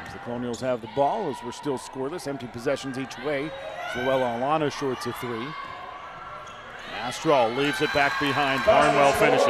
As the Colonials have the ball, as we're still scoreless, empty possessions each way. Alana shorts a three. Astral leaves it back behind. Barnwell finishes.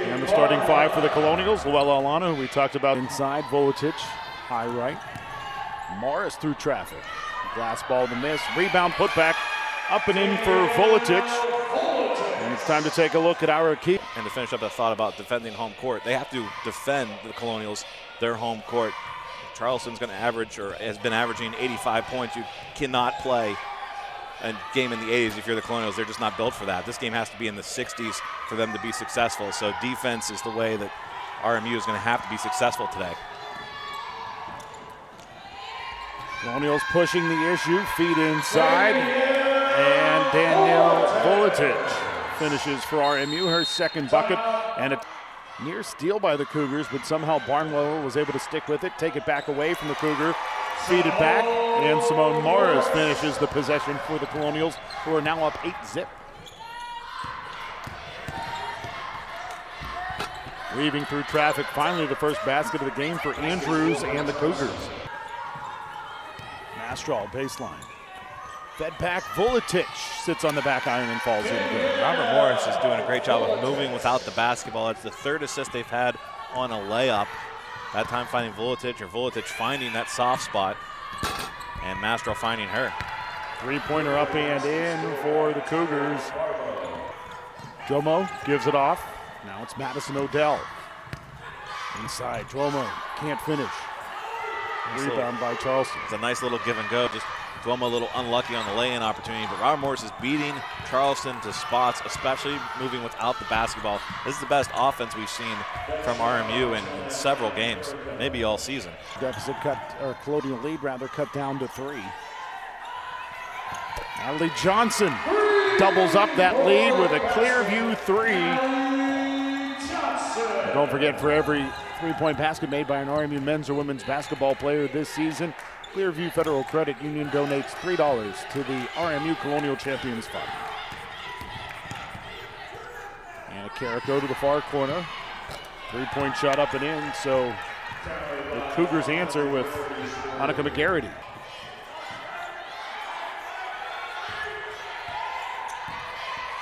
And the starting five for the Colonials: Alana, who we talked about inside, Volatic, high right. Morris through traffic. Glass ball to miss. Rebound put back. Up and in for Volatic. And it's time to take a look at our key. And to finish up that thought about defending home court, they have to defend the Colonials, their home court. Charleston's going to average, or has been averaging, 85 points. You cannot play a game in the 80s if you're the Colonials. They're just not built for that. This game has to be in the 60s for them to be successful. So defense is the way that RMU is going to have to be successful today. Colonials pushing the issue, feet inside, and Danielle Volatic finishes for RMU, her second bucket, and a near steal by the Cougars, but somehow Barnwell was able to stick with it, take it back away from the Cougar, feed it back, and Simone Morris finishes the possession for the Colonials, who are now up 8-zip. Weaving through traffic, finally the first basket of the game for Andrews and the Cougars. Astral baseline. Fed back, Volatic sits on the back iron and falls in good. Robert Morris is doing a great job of moving without the basketball. It's the third assist they've had on a layup. That time finding Volatic, or Volatic finding that soft spot, and Mastro finding her. Three-pointer up and in for the Cougars. Jomo gives it off. Now it's Madison Odell. Inside, Jomo can't finish. Rebound by Charleston. It's a nice little give and go. Just Duomo a little unlucky on the lay-in opportunity, but Robert Morris is beating Charleston to spots, especially moving without the basketball. This is the best offense we've seen from RMU in several games, maybe all season. Deficit cut, or Colonial lead rather, cut down to 3. Natalie Johnson doubles up that lead with a clear view 3. And don't forget, for every three-point basket made by an RMU men's or women's basketball player this season, Clearview Federal Credit Union donates $3 to the RMU Colonial Champions Fund. And Carrico to the far corner. Three-point shot up and in, so the Cougars answer with Monica McGarity.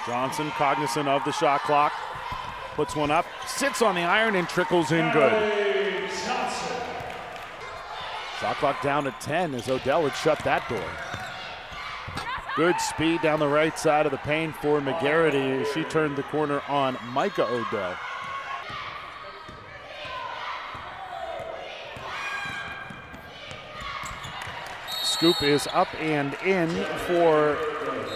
Johnson, cognizant of the shot clock, puts one up, sits on the iron, and trickles in good. Shot clock down to 10 as Odell had shut that door. Good speed down the right side of the paint for McGarity as she turned the corner on Micah Odell. Scoop is up and in for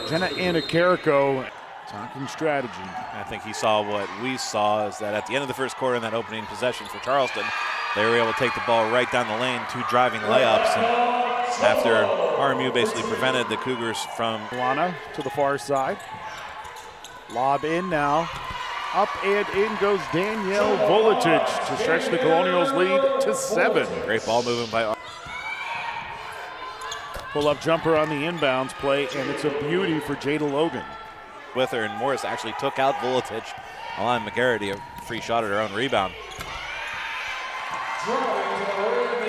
Jenna Anna Carrico. Talking strategy. I think he saw what we saw, is that at the end of the first quarter in that opening possession for Charleston, they were able to take the ball right down the lane, 2 driving layups, and after RMU basically prevented the Cougars from... Lana to the far side. Lob in now. Up and in goes Danielle Volatic to stretch the Colonials' lead to 7. Great ball movement by... Pull-up jumper on the inbounds play, and it's a beauty for Jada Logan. With her, and Morris actually took out Volatic, allowing McGarity a free shot at her own rebound.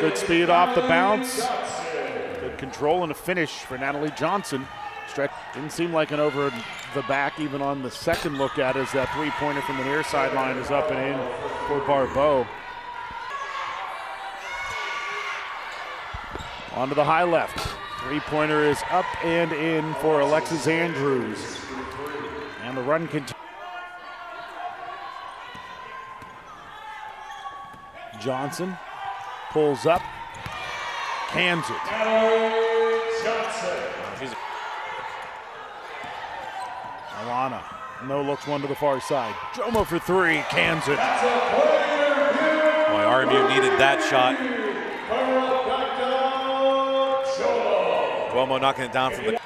Good speed off the bounce. Good control and a finish for Natalie Johnson. Stretch didn't seem like an over the back even on the second look at it, as that three-pointer from the near sideline is up and in for Barbeau. On to the high left. Three-pointer is up and in for Alexis Andrews. And the run continues. Johnson pulls up, cans it. Alana, no looks, one to the far side. Jomo for 3, cans it. Boy, RMU needed that shot. Duomo knocking it down from the...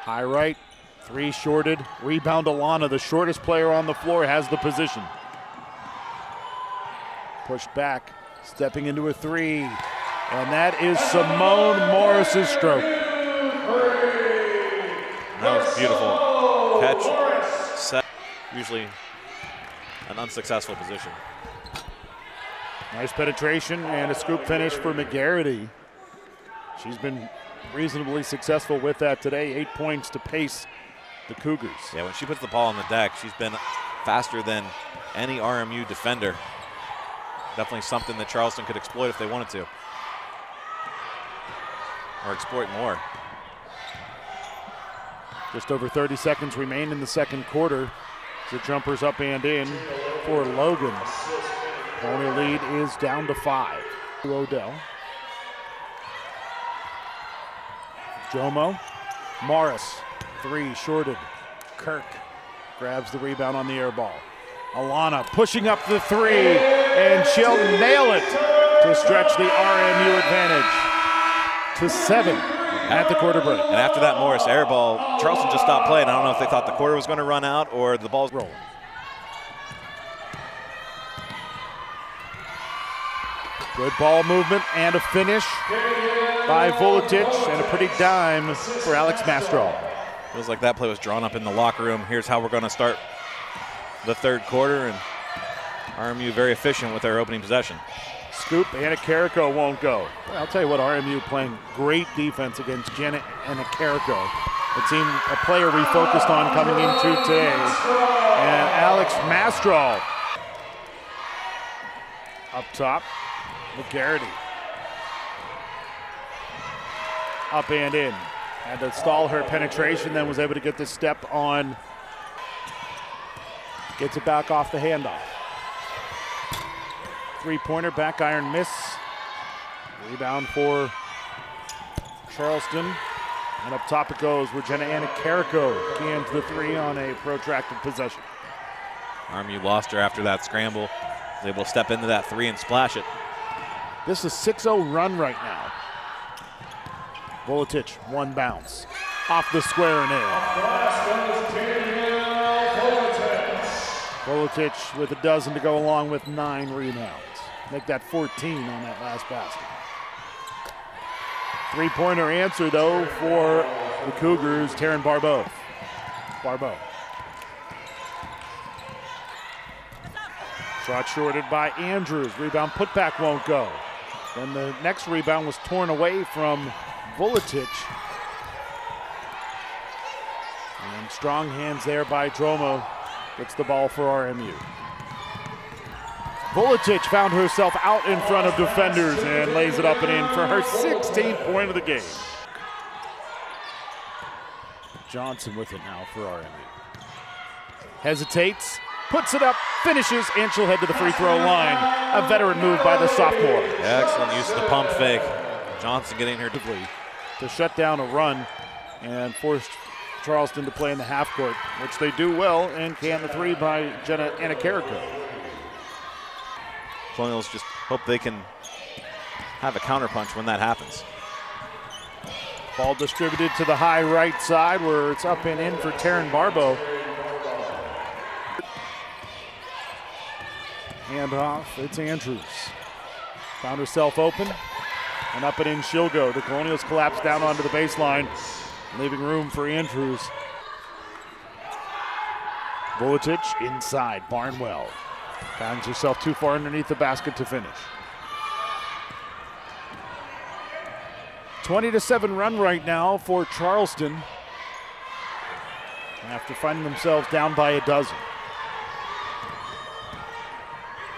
High right, 3 shorted, rebound Alana, the shortest player on the floor, has the position. Pushed back, stepping into a 3, and that is Simone Morris's stroke. That was beautiful. Catch, set. Usually an unsuccessful position. Nice penetration and a scoop finish for McGarity. She's been reasonably successful with that today. 8 points to pace the Cougars. Yeah, when she puts the ball on the deck, she's been faster than any RMU defender. Definitely something that Charleston could exploit if they wanted to. Or exploit more. Just over 30 seconds remain in the second quarter. The jumpers up and in for Logan. The only lead is down to 5. Odell. Jomo. Morris. 3 shorted. Kirk grabs the rebound on the air ball. Alana pushing up the 3, and she'll nail it to stretch the RMU advantage to 7 at the quarter break. And after that Morris air ball, Charleston just stopped playing. I don't know if they thought the quarter was going to run out or the ball's rolling. Good ball movement and a finish by Vuletich, and a pretty dime for Alex Mastrol. Feels like that play was drawn up in the locker room. Here's how we're going to start the third quarter, and RMU very efficient with their opening possession. Scoop, Anna Carrico won't go. Well, I'll tell you what, RMU playing great defense against Jenna Anna Carrico. It seemed a player we focused on coming into today. And Alex Mastrol up top. McGarity up and in. Had to stall her penetration, then was able to get the step on. Gets it back off the handoff. Three-pointer, back iron miss. Rebound for Charleston. And up top it goes where Jenna Anna Carrico cans the 3 on a protracted possession. RMU lost her after that scramble. Was able to step into that 3 and splash it. This is a 6-0 run right now. Vuletich, 1 bounce. Off the square and in. Vuletich with a dozen to go along with 9 rebounds. Make that 14 on that last basket. Three-pointer answer, though, for the Cougars, Taryn Barbeau. Shot shorted by Andrews. Rebound putback won't go. Then the next rebound was torn away from Vuletich. And strong hands there by Dromo. Gets the ball for RMU. Vuletich found herself out in front of defenders and lays it up and in for her 16th point of the game. Johnson with it now for RMU. Hesitates, puts it up, finishes, and she'll head to the free throw line. A veteran move by the sophomore. Excellent use of the pump fake. Johnson getting her to shut down a run and force Charleston to play in the half court, which they do well, and can the 3 by Jenna Anna Carrico. Colonials just hope they can have a counterpunch when that happens. Ball distributed to the high right side where it's up and in for Taryn Barbeau. Hand off, it's Andrews. Found herself open, and up and in she'll go. The Colonials collapse down onto the baseline, leaving room for Andrews. Vuletich inside, Barnwell. Finds herself too far underneath the basket to finish. 20-7 run right now for Charleston after finding themselves down by a dozen.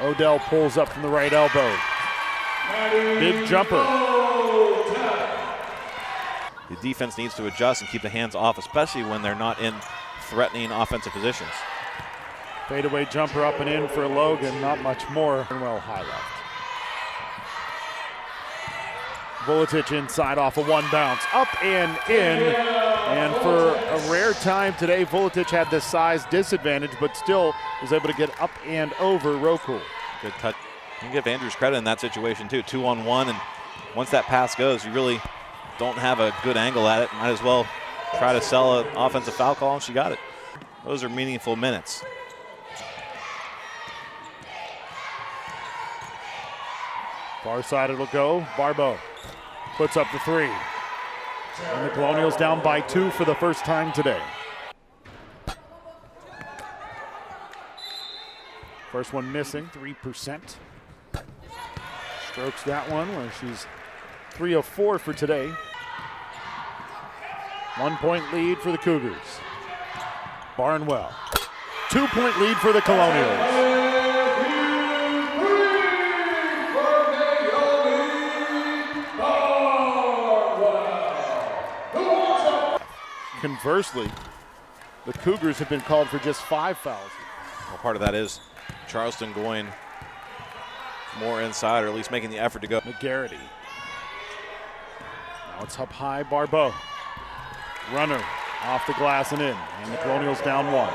Odell pulls up from the right elbow. Big jumper. The defense needs to adjust and keep the hands off, especially when they're not in threatening offensive positions. Fadeaway jumper up and in for Logan, not much more. Well, high left. Vuletich inside off a 1 bounce, up and in. And for a rare time today, Vuletich had the size disadvantage, but still was able to get up and over Rokul. Good touch. You can give Andrews credit in that situation too. 2-on-1, and once that pass goes, you really don't have a good angle at it. Might as well try to sell an offensive foul call, and she got it. Those are meaningful minutes. Far side it'll go. Barbeau puts up the 3. And the Colonials down by 2 for the first time today. First one missing, 3%. Strokes that one where she's 3 of 4 for today. 1 point lead for the Cougars. Barnwell. 2 point lead for the Colonials. Conversely, the Cougars have been called for just 5 fouls. Well, part of that is Charleston going more inside, or at least making the effort to go. McGarity. Now it's up high, Barbeau. Runner off the glass and in, and the Colonials down 1.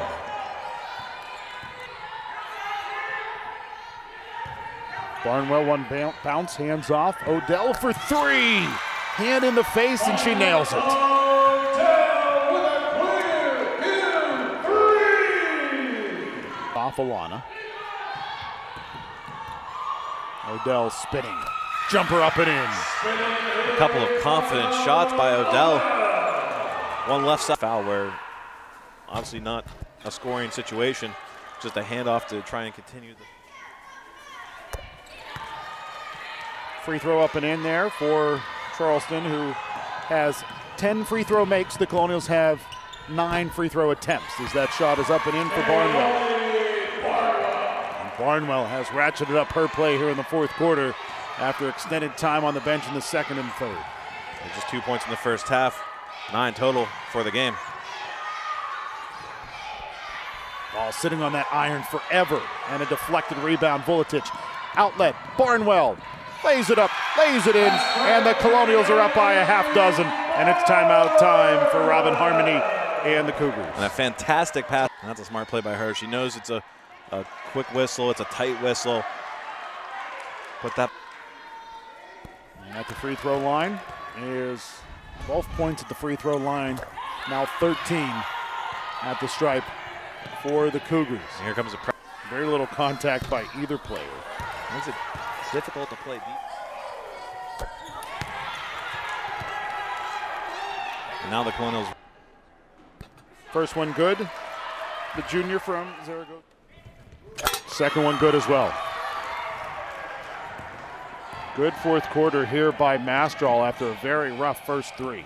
Barnwell one bounce, hands off. Odell for 3. Hand in the face, and she nails it. Off Alana. Odell spinning. Jumper up and in. A couple of confident shots by Odell. One left side foul where obviously not a scoring situation, just a handoff to try and continue the free throw up and in there for Charleston, who has 10 free throw makes. The Colonials have 9 free throw attempts as that shot is up and in for Barnwell. And Barnwell has ratcheted up her play here in the 4th quarter after extended time on the bench in the 2nd and 3rd. Just 2 points in the first half, 9 total for the game. Ball sitting on that iron forever, and a deflected rebound. Vuletic, outlet, Barnwell lays it up, lays it in, and the Colonials are up by a half dozen, and it's timeout time for Robin Harmony and the Cougars. And a fantastic pass. That's a smart play by her. She knows it's a quick whistle, it's a tight whistle. Put that. And at the free throw line is 12 points at the free throw line, now 13 at the stripe for the Cougars. And here comes a very little contact by either player. Makes it difficult to play deep. And now the Colonials. First one good. The junior from Zaragoza. Second one good as well. Good 4th quarter here by Mastrol after a very rough first 3.